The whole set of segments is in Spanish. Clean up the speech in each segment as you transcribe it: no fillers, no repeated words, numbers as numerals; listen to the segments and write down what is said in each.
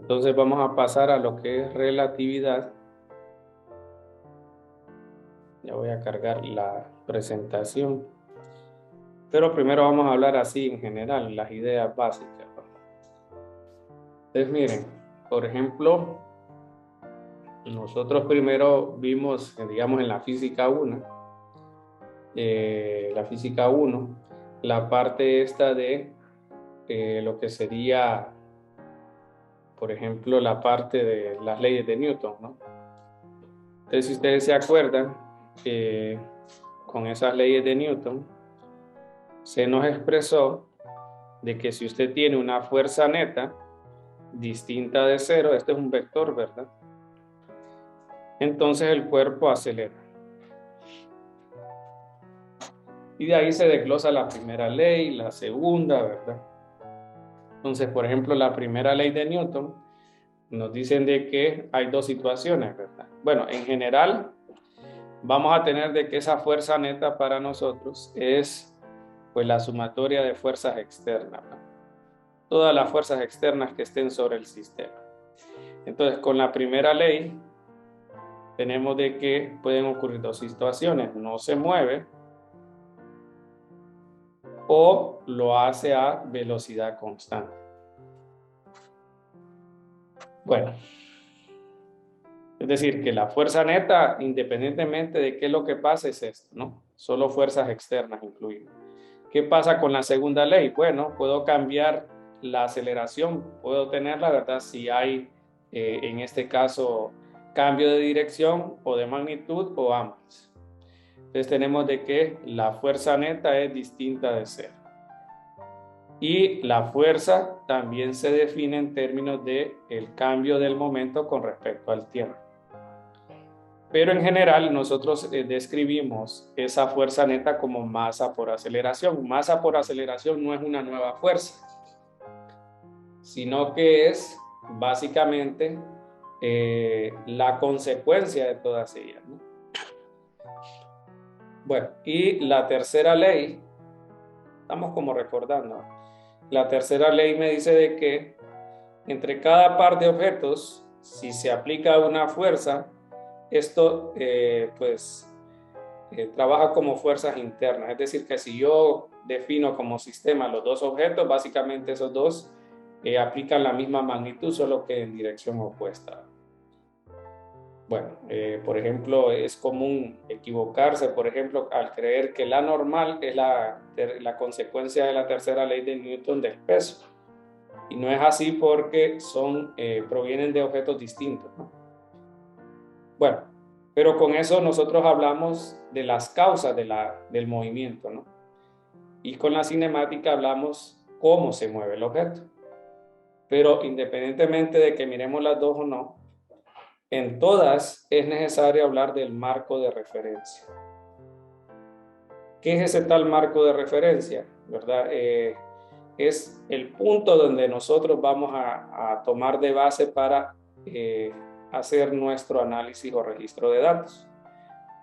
Entonces vamos a pasar a lo que es relatividad. Ya voy a cargar la presentación. Pero primero vamos a hablar así en general, las ideas básicas. Entonces miren, por ejemplo, nosotros primero vimos, digamos, en la física 1, la parte esta de lo que sería, por ejemplo, la parte de las leyes de Newton, ¿no? Entonces, si ustedes se acuerdan, con esas leyes de Newton, se nos expresó de que si usted tiene una fuerza neta distinta de cero, este es un vector, ¿verdad? Entonces el cuerpo acelera. Y de ahí se desglosa la primera ley, la segunda, ¿verdad? Entonces, por ejemplo, la primera ley de Newton nos dicen de que hay dos situaciones, ¿verdad? Bueno, en general vamos a tener de que esa fuerza neta para nosotros es pues la sumatoria de fuerzas externas, ¿no? Todas las fuerzas externas que estén sobre el sistema. Entonces, con la primera ley tenemos de que pueden ocurrir dos situaciones: no se mueve o lo hace a velocidad constante. Bueno, es decir, que la fuerza neta, independientemente de qué es lo que pase, es esto, ¿no? Solo fuerzas externas incluidas. ¿Qué pasa con la segunda ley? Bueno, puedo cambiar la aceleración, puedo tenerla, ¿verdad? Si hay, en este caso, cambio de dirección o de magnitud o ambas. Entonces tenemos de que la fuerza neta es distinta de cero. Y la fuerza también se define en términos de el cambio del momento con respecto al tiempo. Pero en general nosotros describimos esa fuerza neta como masa por aceleración. Masa por aceleración no es una nueva fuerza, sino que es básicamente la consecuencia de todas ellas, ¿no? Bueno, y la tercera ley, estamos como recordando, la tercera ley me dice de que entre cada par de objetos, si se aplica una fuerza, esto trabaja como fuerzas internas. Es decir, que si yo defino como sistema los dos objetos, básicamente esos dos aplican la misma magnitud, solo que en dirección opuesta. Bueno, por ejemplo, es común equivocarse, por ejemplo, al creer que la normal es la consecuencia de la tercera ley de Newton del peso. Y no es así porque provienen de objetos distintos, ¿no? Bueno, pero con eso nosotros hablamos de las causas del movimiento, ¿no? Y con la cinemática hablamos cómo se mueve el objeto. Pero independientemente de que miremos las dos o no, en todas es necesario hablar del marco de referencia. ¿Qué es ese tal marco de referencia? ¿Verdad? Es el punto donde nosotros vamos a tomar de base para hacer nuestro análisis o registro de datos.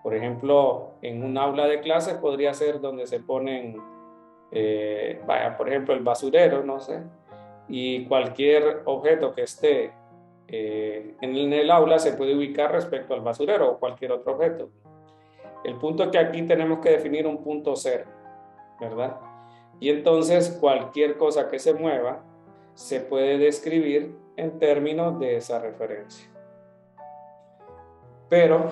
Por ejemplo, en un aula de clases podría ser donde se ponen, por ejemplo, el basurero, no sé, y cualquier objeto que esté en el aula se puede ubicar respecto al basurero o cualquier otro objeto. El punto es que aquí tenemos que definir un punto cero, ¿verdad? Y entonces cualquier cosa que se mueva se puede describir en términos de esa referencia. Pero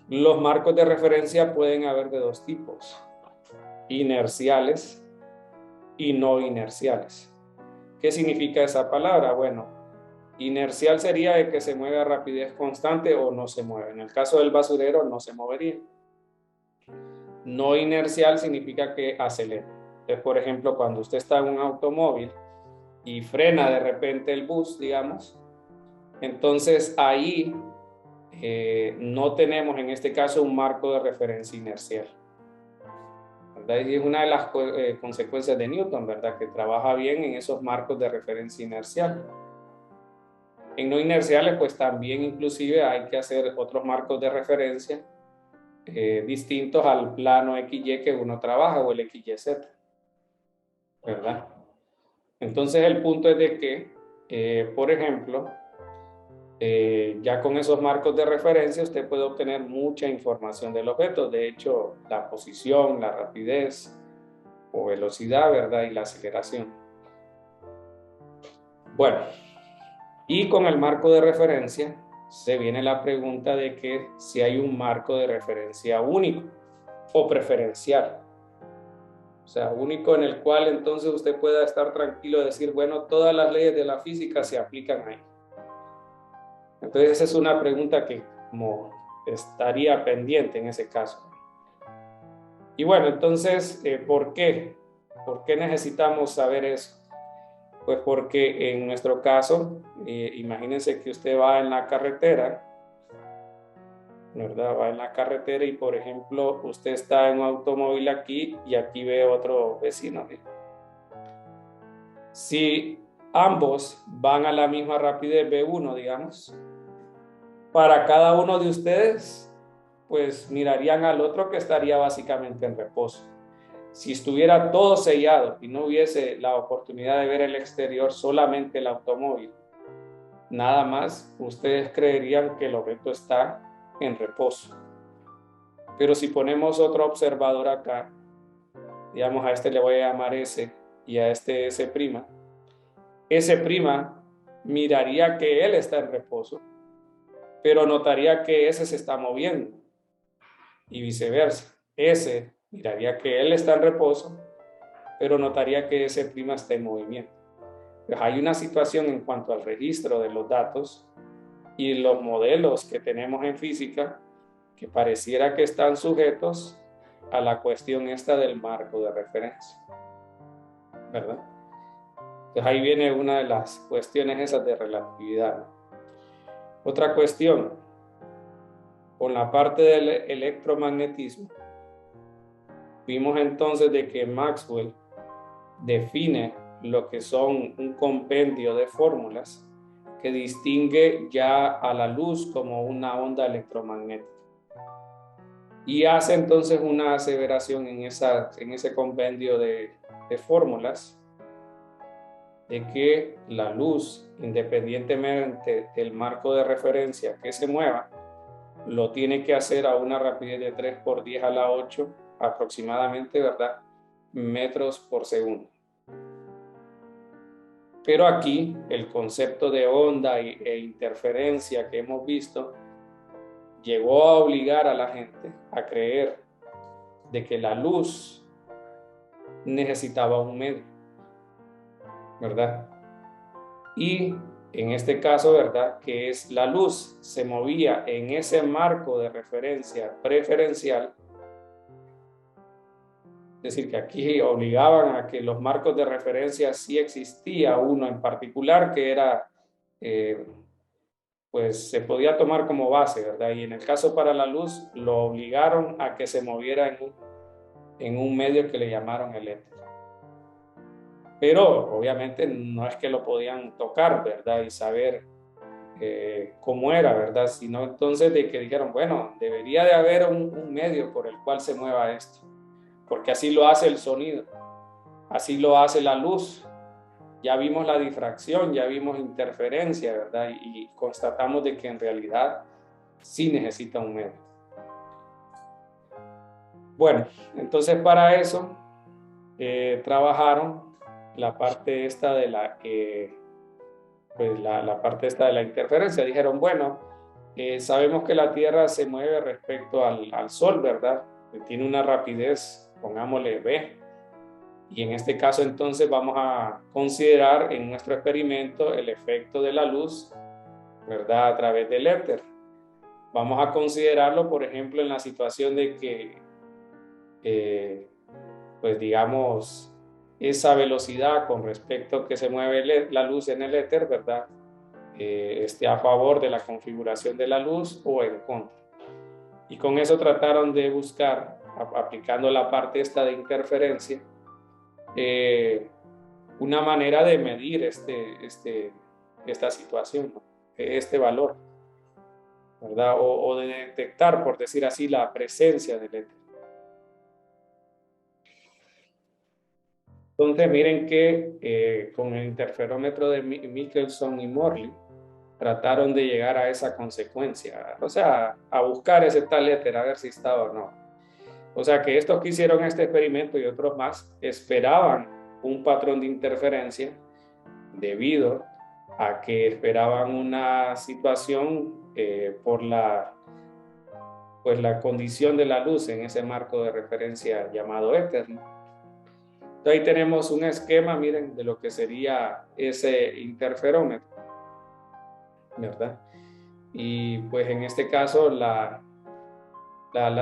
los marcos de referencia pueden haber de dos tipos: inerciales y no inerciales. ¿Qué significa esa palabra? Bueno, inercial sería el que se mueve a rapidez constante o no se mueve. En el caso del basurero no se movería. No inercial significa que acelera. Entonces, por ejemplo, cuando usted está en un automóvil y frena de repente el bus, digamos, entonces ahí no tenemos en este caso un marco de referencia inercial, ¿verdad? Y es una de las consecuencias de Newton, ¿verdad? Que trabaja bien en esos marcos de referencia inercial. En no inerciales, pues también inclusive hay que hacer otros marcos de referencia distintos al plano XY que uno trabaja o el XYZ, ¿verdad? Entonces el punto es de que Por ejemplo, ya con esos marcos de referencia usted puede obtener mucha información del objeto. De hecho, la posición, la rapidez o velocidad, ¿verdad? Y la aceleración. Bueno, y con el marco de referencia se viene la pregunta de que si hay un marco de referencia único o preferencial. O sea, único en el cual entonces usted pueda estar tranquilo y decir, bueno, todas las leyes de la física se aplican ahí. Entonces esa es una pregunta que como estaría pendiente en ese caso. Y bueno, entonces, ¿por qué? ¿Por qué necesitamos saber eso? Pues porque en nuestro caso, imagínense que usted va en la carretera, ¿verdad? Va en la carretera y, por ejemplo, usted está en un automóvil aquí y aquí ve otro vecino. ¿Sí? Si ambos van a la misma rapidez V1, digamos, para cada uno de ustedes, pues mirarían al otro que estaría básicamente en reposo. Si estuviera todo sellado y no hubiese la oportunidad de ver el exterior, solamente el automóvil, nada más, ustedes creerían que el objeto está en reposo. Pero si ponemos otro observador acá, digamos a este le voy a llamar S y a este S', S' miraría que él está en reposo, pero notaría que S se está moviendo y viceversa. S miraría que él está en reposo, pero notaría que S' está en movimiento. Pues hay una situación en cuanto al registro de los datos y los modelos que tenemos en física que pareciera que están sujetos a la cuestión esta del marco de referencia, ¿verdad? Entonces ahí viene una de las cuestiones esas de relatividad. Otra cuestión, con la parte del electromagnetismo, vimos entonces de que Maxwell define lo que son un compendio de fórmulas que distingue ya a la luz como una onda electromagnética. Y hace entonces una aseveración en ese compendio de fórmulas de que la luz, independientemente del marco de referencia que se mueva, lo tiene que hacer a una rapidez de 3 por 10 a la 8 aproximadamente, ¿verdad? Metros por segundo. Pero aquí el concepto de onda e interferencia que hemos visto llegó a obligar a la gente a creer de que la luz necesitaba un medio, ¿verdad? Y en este caso, ¿verdad? Que es la luz se movía en ese marco de referencia preferencial, es decir, que aquí obligaban a que los marcos de referencia sí existía uno en particular que era, pues se podía tomar como base, ¿verdad? Y en el caso para la luz lo obligaron a que se moviera en un medio que le llamaron el éter. Pero obviamente no es que lo podían tocar, ¿verdad? Y saber cómo era, ¿verdad? Sino entonces de que dijeron, bueno, debería de haber un medio por el cual se mueva esto, porque así lo hace el sonido, así lo hace la luz. Ya vimos la difracción, ya vimos interferencia, ¿verdad? Y constatamos de que en realidad sí necesita un medio. Bueno, entonces para eso trabajaron la parte esta de la parte esta de la interferencia. Dijeron, bueno, sabemos que la Tierra se mueve respecto al Sol, ¿verdad? Tiene una rapidez, pongámosle v. Y en este caso entonces vamos a considerar en nuestro experimento el efecto de la luz, ¿verdad? A través del éter. Vamos a considerarlo, por ejemplo, en la situación de que, pues digamos, esa velocidad con respecto a que se mueve la luz en el éter, ¿verdad? Esté a favor de la configuración de la luz o en contra. Y con eso trataron de buscar, aplicando la parte esta de interferencia, una manera de medir esta situación, ¿no? Este valor, ¿verdad? O de detectar, por decir así, la presencia del éter. Entonces, miren que con el interferómetro de Michelson y Morley, trataron de llegar a esa consecuencia, o sea, a buscar ese tal éter, a ver si estaba o no. O sea, que estos que hicieron este experimento y otros más esperaban un patrón de interferencia debido a que esperaban una situación por pues la condición de la luz en ese marco de referencia llamado éter, ¿no? Entonces ahí tenemos un esquema, miren, de lo que sería ese interferómetro, ¿verdad? Y pues en este caso la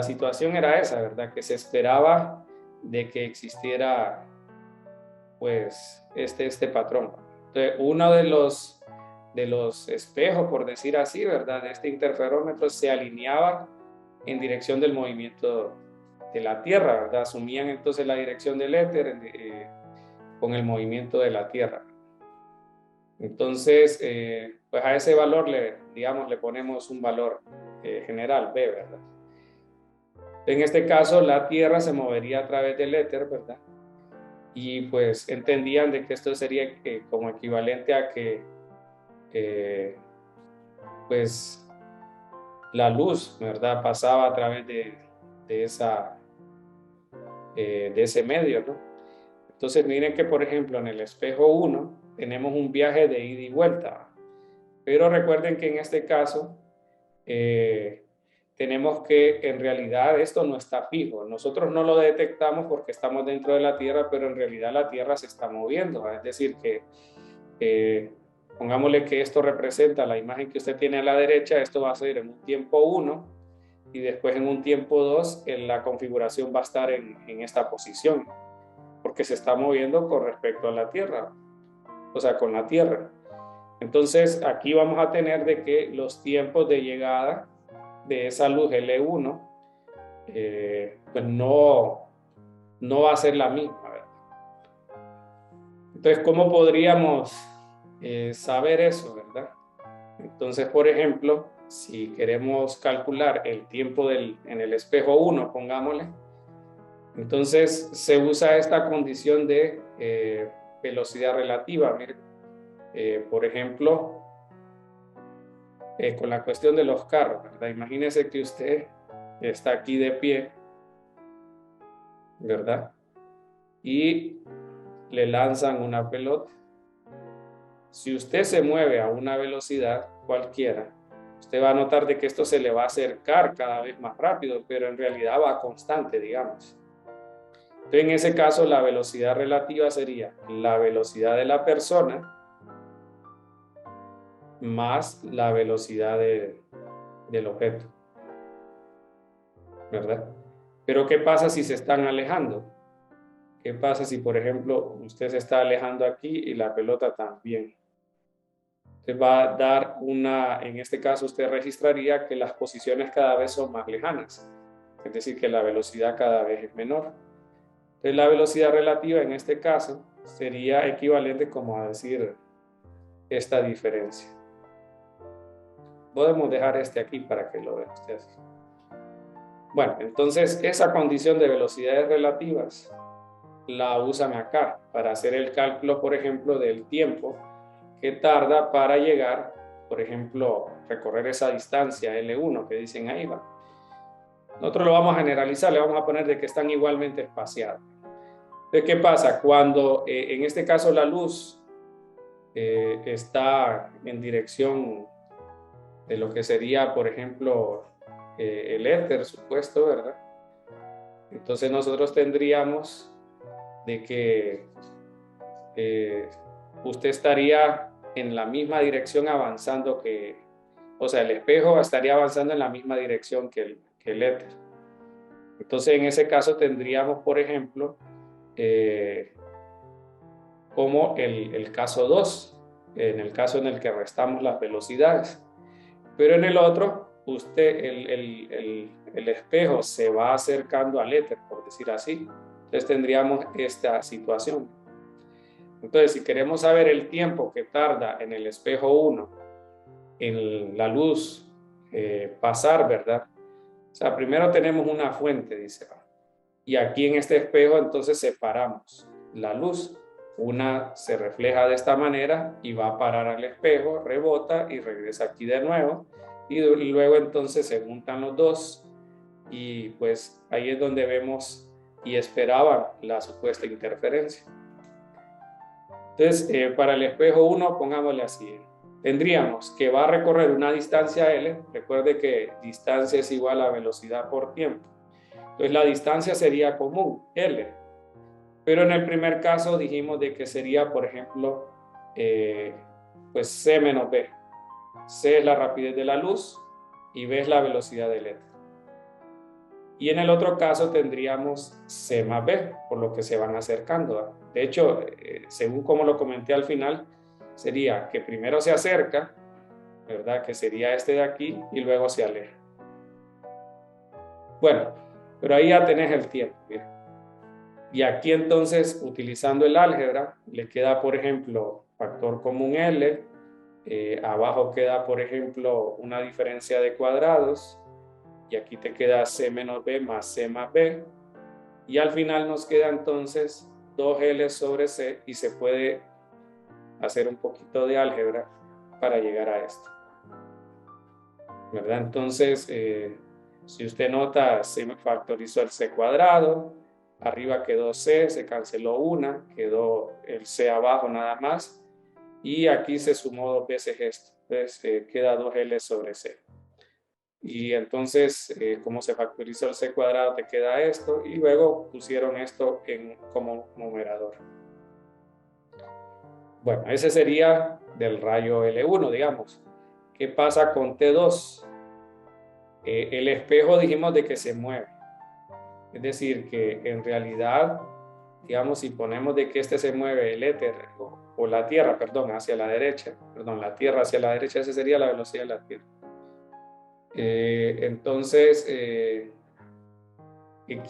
situación era esa, ¿verdad? Que se esperaba de que existiera pues este patrón. Entonces uno de los espejos, por decir así, ¿verdad? De este interferómetro se alineaba en dirección del movimiento de la Tierra, ¿verdad? Asumían entonces la dirección del éter con el movimiento de la Tierra. Entonces, pues a ese valor digamos, le ponemos un valor general, B, ¿verdad? En este caso, la Tierra se movería a través del éter, ¿verdad? Y pues entendían de que esto sería como equivalente a que pues la luz, ¿verdad? Pasaba a través de ese medio, ¿no? Entonces miren que por ejemplo en el espejo 1 tenemos un viaje de ida y vuelta, pero recuerden que en este caso tenemos que en realidad esto no está fijo. Nosotros no lo detectamos porque estamos dentro de la Tierra, pero en realidad la Tierra se está moviendo. Es decir, que pongámosle que esto representa la imagen que usted tiene a la derecha, esto va a ser en un tiempo 1 y después en un tiempo 2 la configuración va a estar en esta posición, porque se está moviendo con respecto a la Tierra, o sea, con la Tierra. Entonces, aquí vamos a tener de que los tiempos de llegada de esa luz L1, pues no va a ser la misma, ¿verdad? Entonces, ¿cómo podríamos saber eso, verdad? Entonces, por ejemplo, si queremos calcular el tiempo en el espejo 1, pongámosle, entonces se usa esta condición de velocidad relativa. Miren, por ejemplo, con la cuestión de los carros, ¿verdad? Imagínese que usted está aquí de pie, ¿verdad? Y le lanzan una pelota. Si usted se mueve a una velocidad cualquiera, usted va a notar de que esto se le va a acercar cada vez más rápido, pero en realidad va constante, digamos. Entonces, en ese caso, la velocidad relativa sería la velocidad de la persona más la velocidad del objeto, ¿verdad? Pero ¿qué pasa si se están alejando? ¿Qué pasa si, por ejemplo, usted se está alejando aquí y la pelota también? Usted va a dar en este caso usted registraría que las posiciones cada vez son más lejanas, es decir, que la velocidad cada vez es menor. Entonces la velocidad relativa en este caso sería equivalente como a decir esta diferencia. Podemos dejar este aquí para que lo vean ustedes. Bueno, entonces esa condición de velocidades relativas la usan acá para hacer el cálculo, por ejemplo, del tiempo que tarda para llegar, por ejemplo, recorrer esa distancia L1 que dicen ahí va. Nosotros lo vamos a generalizar, le vamos a poner de que están igualmente espaciados. Entonces, ¿qué pasa? Cuando en este caso la luz está en dirección de lo que sería, por ejemplo, el éter supuesto, ¿verdad? Entonces nosotros tendríamos de que usted estaría en la misma dirección avanzando o sea, el espejo estaría avanzando en la misma dirección que el éter. Entonces, en ese caso tendríamos, por ejemplo, como el caso 2, en el caso en el que restamos las velocidades. Pero en el otro, el espejo se va acercando al éter, por decir así. Entonces tendríamos esta situación. Entonces, si queremos saber el tiempo que tarda en el espejo 1 en la luz pasar, ¿verdad? O sea, primero tenemos una fuente, dice. Y aquí en este espejo entonces separamos. la luz. Una se refleja de esta manera y va a parar al espejo, rebota y regresa aquí de nuevo. Y luego entonces se juntan los dos y pues ahí es donde vemos y esperaban la supuesta interferencia. Entonces, para el espejo 1, pongámosle así. Tendríamos que va a recorrer una distancia L. Recuerde que distancia es igual a velocidad por tiempo. Entonces, la distancia sería común, L. Pero en el primer caso dijimos de que sería, por ejemplo, pues C menos B. C es la rapidez de la luz y B es la velocidad del éter. Y en el otro caso tendríamos C más B, por lo que se van acercando. De hecho, según como lo comenté al final, sería que primero se acerca, ¿verdad? Que sería este de aquí y luego se aleja. Bueno, pero ahí ya tenés el tiempo. Mira. Y aquí entonces, utilizando el álgebra, le queda, por ejemplo, factor común L. Abajo queda, por ejemplo, una diferencia de cuadrados. Y aquí te queda C menos B más C más B. Y al final nos queda entonces 2L sobre C y se puede hacer un poquito de álgebra para llegar a esto. ¿Verdad? Entonces, si usted nota, se factorizó el C cuadrado, arriba quedó C, se canceló una, quedó el C abajo nada más, y aquí se sumó dos veces esto, entonces queda 2L sobre C. Y entonces, como se factorizó el C cuadrado, te queda esto, y luego pusieron esto como numerador. Bueno, ese sería del rayo L1, digamos. ¿Qué pasa con T2? El espejo dijimos de que se mueve. Es decir, que en realidad, digamos, si ponemos de que este se mueve el éter o la Tierra, perdón, hacia la derecha, perdón, la Tierra hacia la derecha, esa sería la velocidad de la Tierra. Entonces,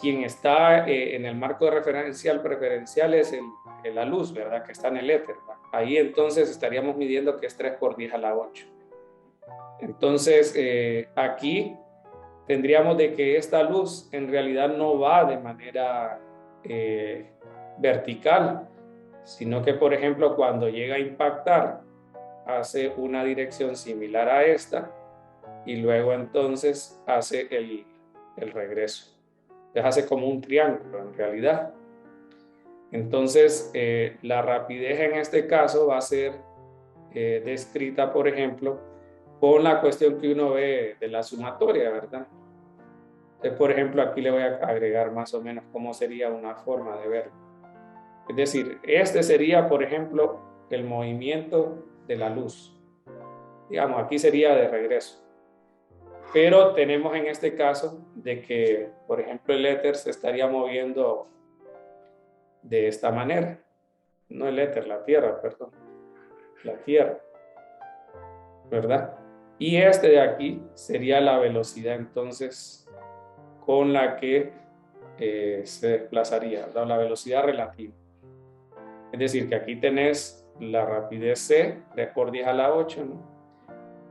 quien está en el marco de referencial preferencial es la luz, ¿verdad? Que está en el éter. ¿verdad? Ahí entonces estaríamos midiendo que es 3 por 10 a la 8. Entonces, aquí tendríamos de que esta luz en realidad no va de manera vertical, sino que, por ejemplo, cuando llega a impactar, hace una dirección similar a esta y luego entonces hace el regreso. Entonces hace como un triángulo en realidad. Entonces, la rapidez en este caso va a ser descrita, por ejemplo, con la cuestión que uno ve de la sumatoria, ¿verdad? Entonces, por ejemplo, aquí le voy a agregar más o menos cómo sería una forma de verlo. Es decir, este sería, por ejemplo, el movimiento de la luz. Digamos, aquí sería de regreso. Pero tenemos en este caso de que, por ejemplo, el éter se estaría moviendo de esta manera. No el éter, la Tierra, perdón. La Tierra. ¿Verdad? Y este de aquí sería la velocidad entonces con la que se desplazaría, ¿verdad? La velocidad relativa. Es decir, que aquí tenés la rapidez C, 3 por 10 a la 8, ¿no?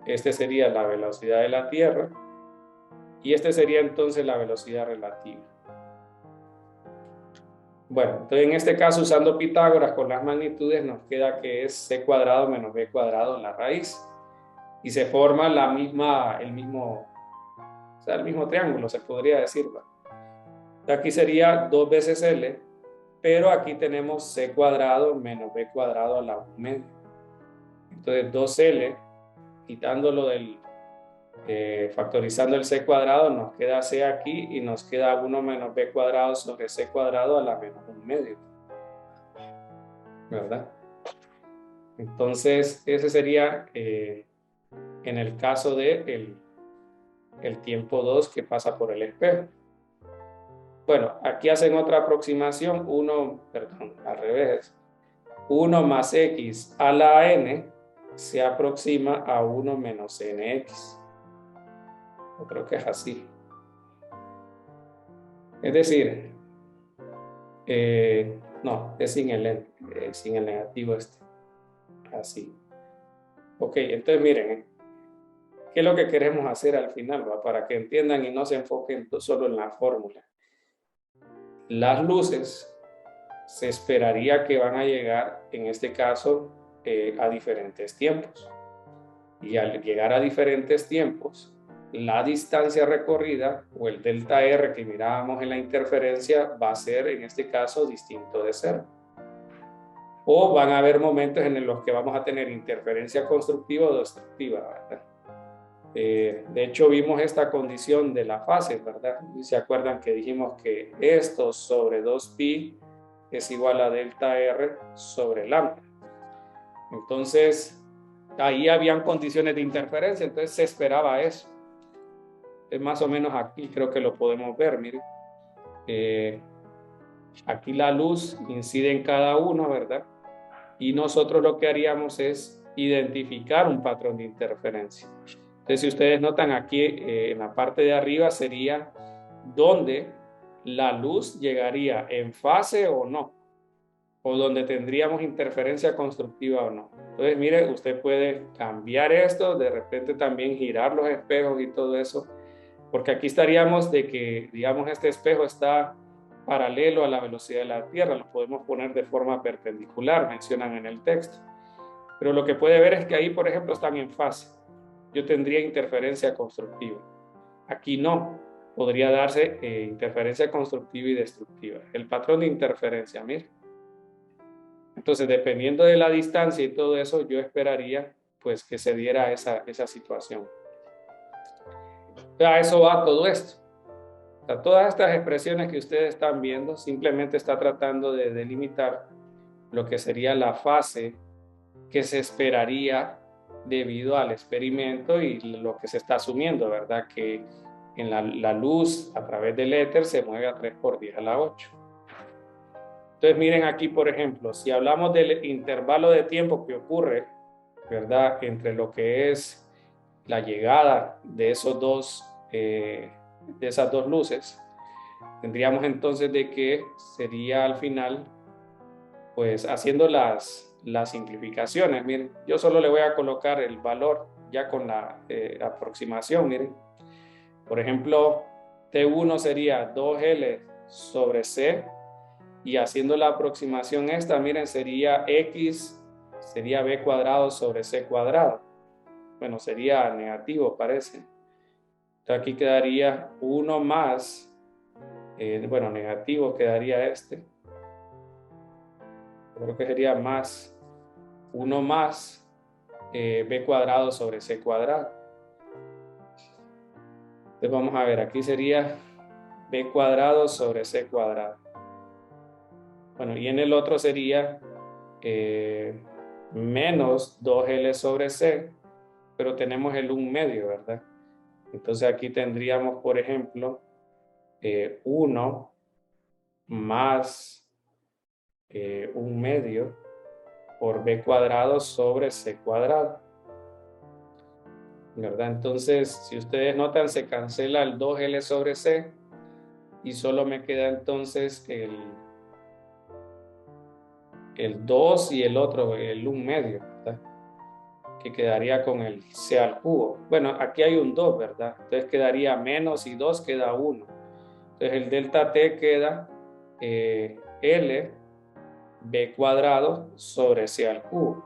Este sería la velocidad de la Tierra y este sería entonces la velocidad relativa. Bueno, entonces en este caso usando Pitágoras con las magnitudes nos queda que es C cuadrado menos B cuadrado en la raíz y se forma el mismo triángulo, se podría decir. Aquí sería 2 veces L, pero aquí tenemos C cuadrado menos B cuadrado a la 1 media. Entonces 2L, quitándolo factorizando el C cuadrado, nos queda C aquí y nos queda 1 menos B cuadrado sobre C cuadrado a la menos 1 medio. ¿Verdad? Entonces ese sería en el caso de el tiempo 2 que pasa por el espejo. Bueno, aquí hacen otra aproximación, al revés. 1 más x a la n se aproxima a 1 menos nx. Yo creo que es así. Es decir, no, es sin el negativo este. Así. Ok, entonces miren, ¿qué es lo que queremos hacer al final? ¿va? Para que entiendan y no se enfoquen solo en la fórmula. Las luces se esperaría que van a llegar, en este caso, a diferentes tiempos. Y al llegar a diferentes tiempos, la distancia recorrida o el delta R que mirábamos en la interferencia va a ser, en este caso, distinto de cero. O van a haber momentos en los que vamos a tener interferencia constructiva o destructiva, ¿verdad? De hecho, vimos esta condición de la fase, ¿verdad? ¿Se acuerdan que dijimos que esto sobre 2pi es igual a delta R sobre lambda? Entonces, ahí habían condiciones de interferencia, entonces se esperaba eso. Es más o menos aquí, creo que lo podemos ver, miren. Aquí la luz incide en cada uno, ¿verdad? Y nosotros lo que haríamos es identificar un patrón de interferencia. Entonces, si ustedes notan aquí en la parte de arriba sería donde la luz llegaría en fase o no, o donde tendríamos interferencia constructiva o no. Entonces, mire, usted puede cambiar esto, de repente también girar los espejos y todo eso, porque aquí estaríamos de que, digamos, este espejo está paralelo a la velocidad de la Tierra, lo podemos poner de forma perpendicular, mencionan en el texto. Pero lo que puede ver es que ahí, por ejemplo, están en fase. Yo tendría interferencia constructiva. Aquí no, podría darse interferencia constructiva y destructiva. El patrón de interferencia, mire. Entonces, dependiendo de la distancia y todo eso, yo esperaría pues que se diera esa situación. A eso va todo esto. O sea, todas estas expresiones que ustedes están viendo simplemente está tratando de delimitar lo que sería la fase que se esperaría debido al experimento y lo que se está asumiendo, ¿verdad? Que en la luz a través del éter se mueve a 3 por 10 a la 8. Entonces miren aquí, por ejemplo, si hablamos del intervalo de tiempo que ocurre, ¿verdad? Entre lo que es la llegada de de esas dos luces, tendríamos entonces de que sería al final, pues haciendo las simplificaciones, miren, yo solo le voy a colocar el valor ya con la aproximación, miren. Por ejemplo, T1 sería 2L sobre C, y haciendo la aproximación esta, miren, sería X, sería B cuadrado sobre C cuadrado. Bueno, sería negativo, parece. Entonces aquí quedaría 1 más, bueno, negativo quedaría este. Creo que sería más 1 más B cuadrado sobre C cuadrado. Entonces vamos a ver, aquí sería B cuadrado sobre C cuadrado. Bueno, y en el otro sería menos 2L sobre C, pero tenemos el 1 medio, ¿verdad? Entonces aquí tendríamos, por ejemplo, 1 más 1 medio por B cuadrado sobre C cuadrado, ¿verdad? Entonces, si ustedes notan, se cancela el 2L sobre C y solo me queda entonces el 2 y el otro, el 1 medio, ¿verdad? Que quedaría con el C al cubo. Bueno, aquí hay un 2, ¿verdad? Entonces quedaría menos y 2 queda 1. Entonces el delta T queda L B cuadrado sobre C al cubo.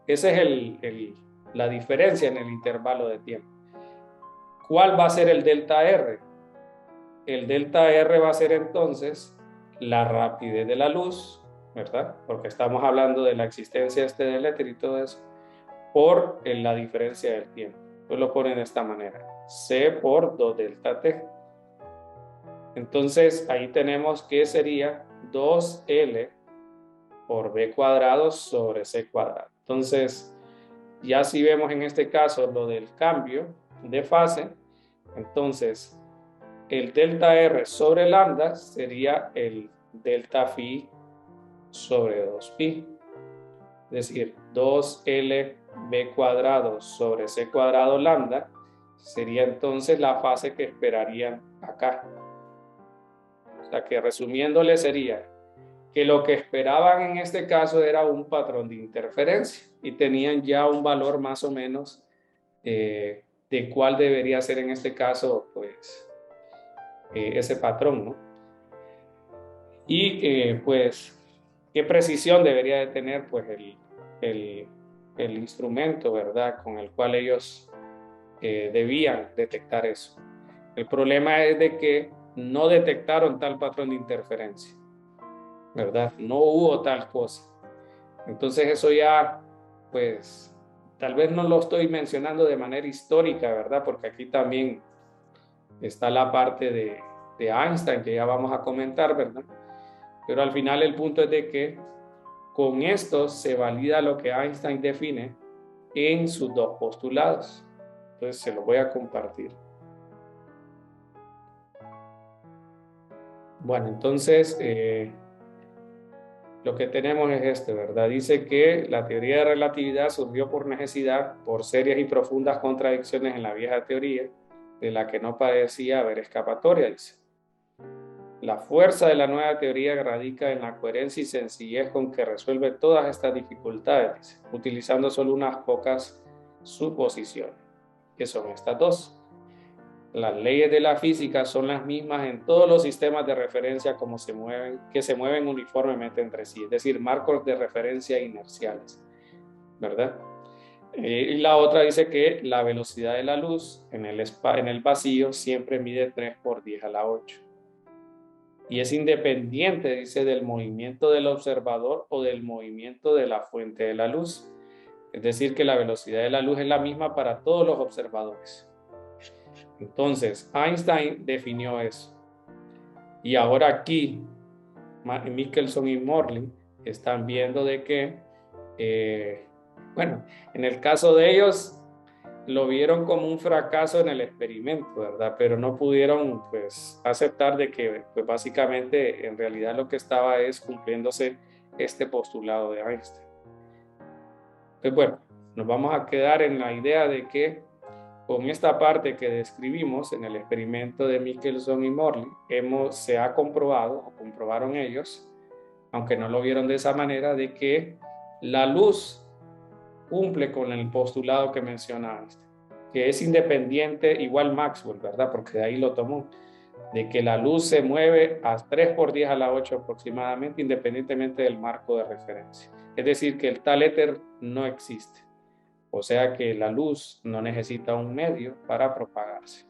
Esa es la diferencia en el intervalo de tiempo. ¿Cuál va a ser el delta R? El delta R va a ser entonces la rapidez de la luz, ¿verdad? Porque estamos hablando de la existencia del éter y todo eso, por la diferencia del tiempo. Pues lo ponen de esta manera, C por 2 delta T. Entonces ahí tenemos que sería 2L por B cuadrado sobre C cuadrado. Entonces, ya si vemos en este caso lo del cambio de fase, entonces el delta R sobre lambda sería el delta phi sobre 2pi. Es decir, 2L B cuadrado sobre C cuadrado lambda sería entonces la fase que esperarían acá. O sea que resumiéndole sería que lo que esperaban en este caso era un patrón de interferencia y tenían ya un valor más o menos de cuál debería ser en este caso pues ese patrón, ¿no? Y pues ¿Qué precisión debería de tener pues el instrumento, ¿verdad?, con el cual ellos debían detectar eso? El problema es de que no detectaron tal patrón de interferencia, ¿verdad? No hubo tal cosa. Entonces eso ya, pues, tal vez no lo estoy mencionando de manera histórica, ¿verdad? Porque aquí también está la parte de Einstein, que ya vamos a comentar, ¿verdad? Pero al final el punto es de que con esto se valida lo que Einstein define en sus dos postulados. Entonces se los voy a compartir. Bueno, entonces lo que tenemos es este, ¿verdad? Dice que la teoría de relatividad surgió por necesidad, por serias y profundas contradicciones en la vieja teoría, de la que no parecía haber escapatoria, dice. La fuerza de la nueva teoría radica en la coherencia y sencillez con que resuelve todas estas dificultades, dice, utilizando solo unas pocas suposiciones, que son estas dos. Las leyes de la física son las mismas en todos los sistemas de referencia que se mueven uniformemente entre sí, es decir, marcos de referencia inerciales, ¿verdad? Y la otra dice que la velocidad de la luz en el vacío siempre mide 3 por 10 a la 8. Y es independiente, dice, del movimiento del observador o del movimiento de la fuente de la luz. Es decir, que la velocidad de la luz es la misma para todos los observadores. Entonces, Einstein definió eso. Y ahora aquí, Michelson y Morley están viendo de que, bueno, en el caso de ellos, lo vieron como un fracaso en el experimento, ¿verdad? Pero no pudieron, pues, aceptar de que, pues, básicamente, en realidad lo que estaba es cumpliéndose este postulado de Einstein. Pues, bueno, nos vamos a quedar en la idea de que con esta parte que describimos en el experimento de Michelson y Morley, se ha comprobado, o comprobaron ellos, aunque no lo vieron de esa manera, de que la luz cumple con el postulado que menciona Einstein, que es independiente, igual Maxwell, ¿verdad? Porque de ahí lo tomó, de que la luz se mueve a 3 por 10 a la 8 aproximadamente, independientemente del marco de referencia. Es decir, que el tal éter no existe. O sea que la luz no necesita un medio para propagarse.